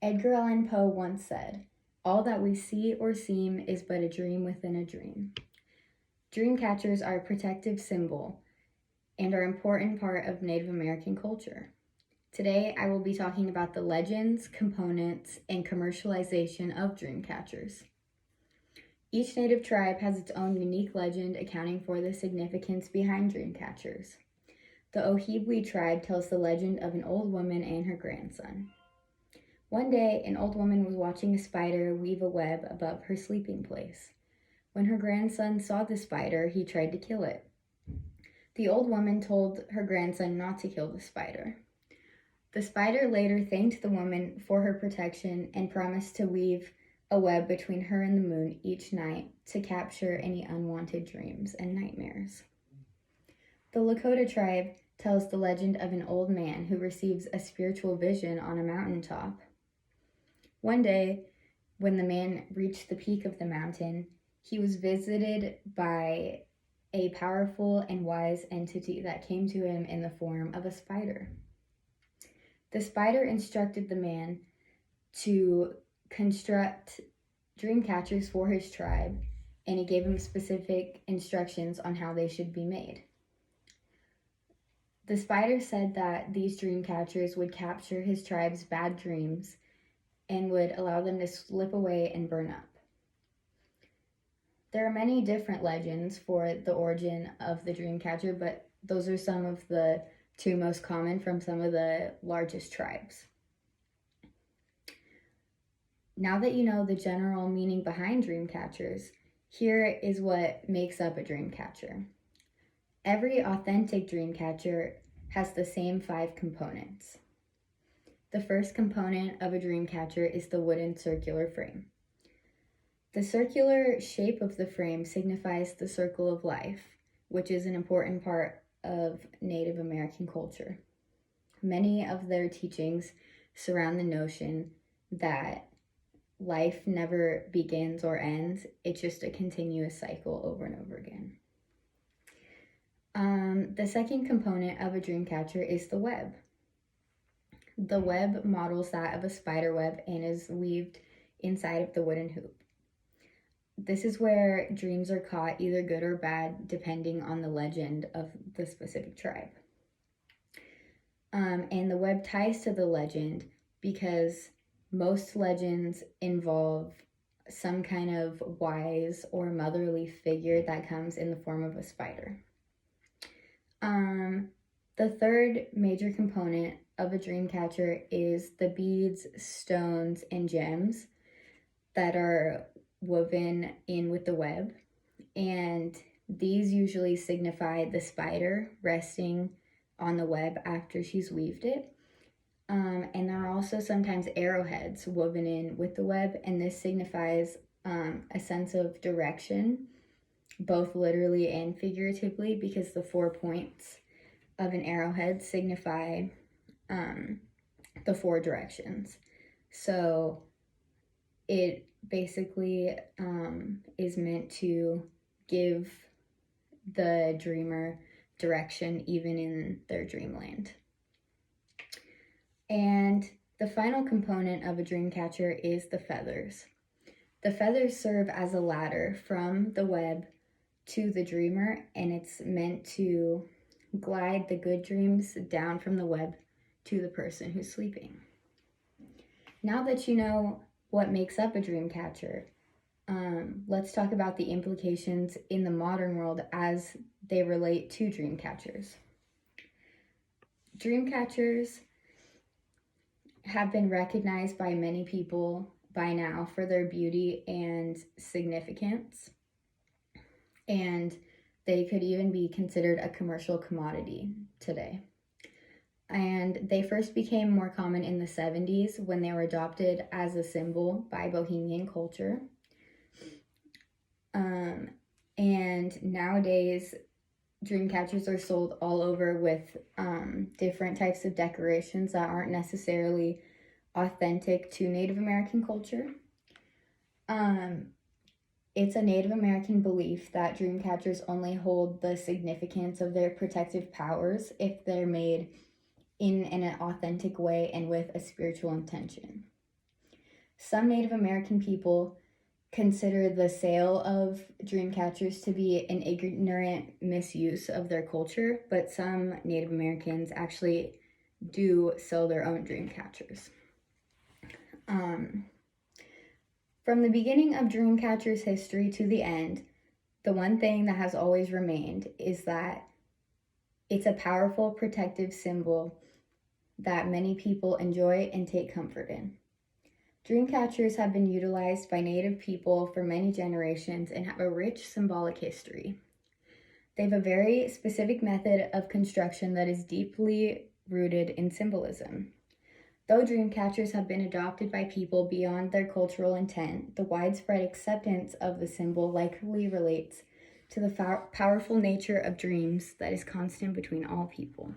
Edgar Allan Poe once said, "All that we see or seem is but a dream within a dream." Dreamcatchers are a protective symbol and are an important part of Native American culture. Today, I will be talking about the legends, components, and commercialization of dreamcatchers. Each native tribe has its own unique legend accounting for the significance behind dreamcatchers. The Ojibwe tribe tells the legend of an old woman and her grandson. One day, an old woman was watching a spider weave a web above her sleeping place. When her grandson saw the spider, he tried to kill it. The old woman told her grandson not to kill the spider. The spider later thanked the woman for her protection and promised to weave a web between her and the moon each night to capture any unwanted dreams and nightmares. The Lakota tribe tells the legend of an old man who receives a spiritual vision on a mountaintop. One day, when the man reached the peak of the mountain, he was visited by a powerful and wise entity that came to him in the form of a spider. The spider instructed the man to construct dream catchers for his tribe, and he gave him specific instructions on how they should be made. The spider said that these dream catchers would capture his tribe's bad dreams and would allow them to slip away and burn up. There are many different legends for the origin of the dream catcher, but those are some of the two most common from some of the largest tribes. Now that you know the general meaning behind dream catchers, here is what makes up a dream catcher. Every authentic dream catcher has the same 5 components. The first component of a dream catcher is the wooden circular frame. The circular shape of the frame signifies the circle of life, which is an important part of Native American culture. Many of their teachings surround the notion that life never begins or ends, it's just a continuous cycle over and over again. The second component of a dream catcher is the web. The web models that of a spider web and is weaved inside of the wooden hoop. This is where dreams are caught, either good or bad, depending on the legend of the specific tribe. And the web ties to the legend because most legends involve some kind of wise or motherly figure that comes in the form of a spider. The third major component of a dream catcher is the beads, stones, and gems that are woven in with the web, and these usually signify the spider resting on the web after she's weaved it. And there are also sometimes arrowheads woven in with the web, and this signifies a sense of direction, both literally and figuratively, because the 4 points of an arrowhead signify the 4 directions. So it basically is meant to give the dreamer direction even in their dreamland. And the final component of a dream catcher is the feathers. The feathers serve as a ladder from the web to the dreamer, and it's meant to glide the good dreams down from the web to the person who's sleeping. Now that you know what makes up a dream catcher, let's talk about the implications in the modern world as they relate to dream catchers. Dream catchers have been recognized by many people by now for their beauty and significance, and they could even be considered a commercial commodity today. And they first became more common in the 70s when they were adopted as a symbol by Bohemian culture. And nowadays, dream catchers are sold all over with different types of decorations that aren't necessarily authentic to Native American culture. It's a Native American belief that dream catchers only hold the significance of their protective powers if they're made in an authentic way and with a spiritual intention. Some Native American people consider the sale of dream catchers to be an ignorant misuse of their culture, but some Native Americans actually do sell their own dream catchers. From the beginning of Dreamcatchers' history to the end, the one thing that has always remained is that it's a powerful protective symbol that many people enjoy and take comfort in. Dreamcatchers have been utilized by Native people for many generations and have a rich symbolic history. They have a very specific method of construction that is deeply rooted in symbolism. Though dreamcatchers have been adopted by people beyond their cultural intent, the widespread acceptance of the symbol likely relates to the powerful nature of dreams that is constant between all people.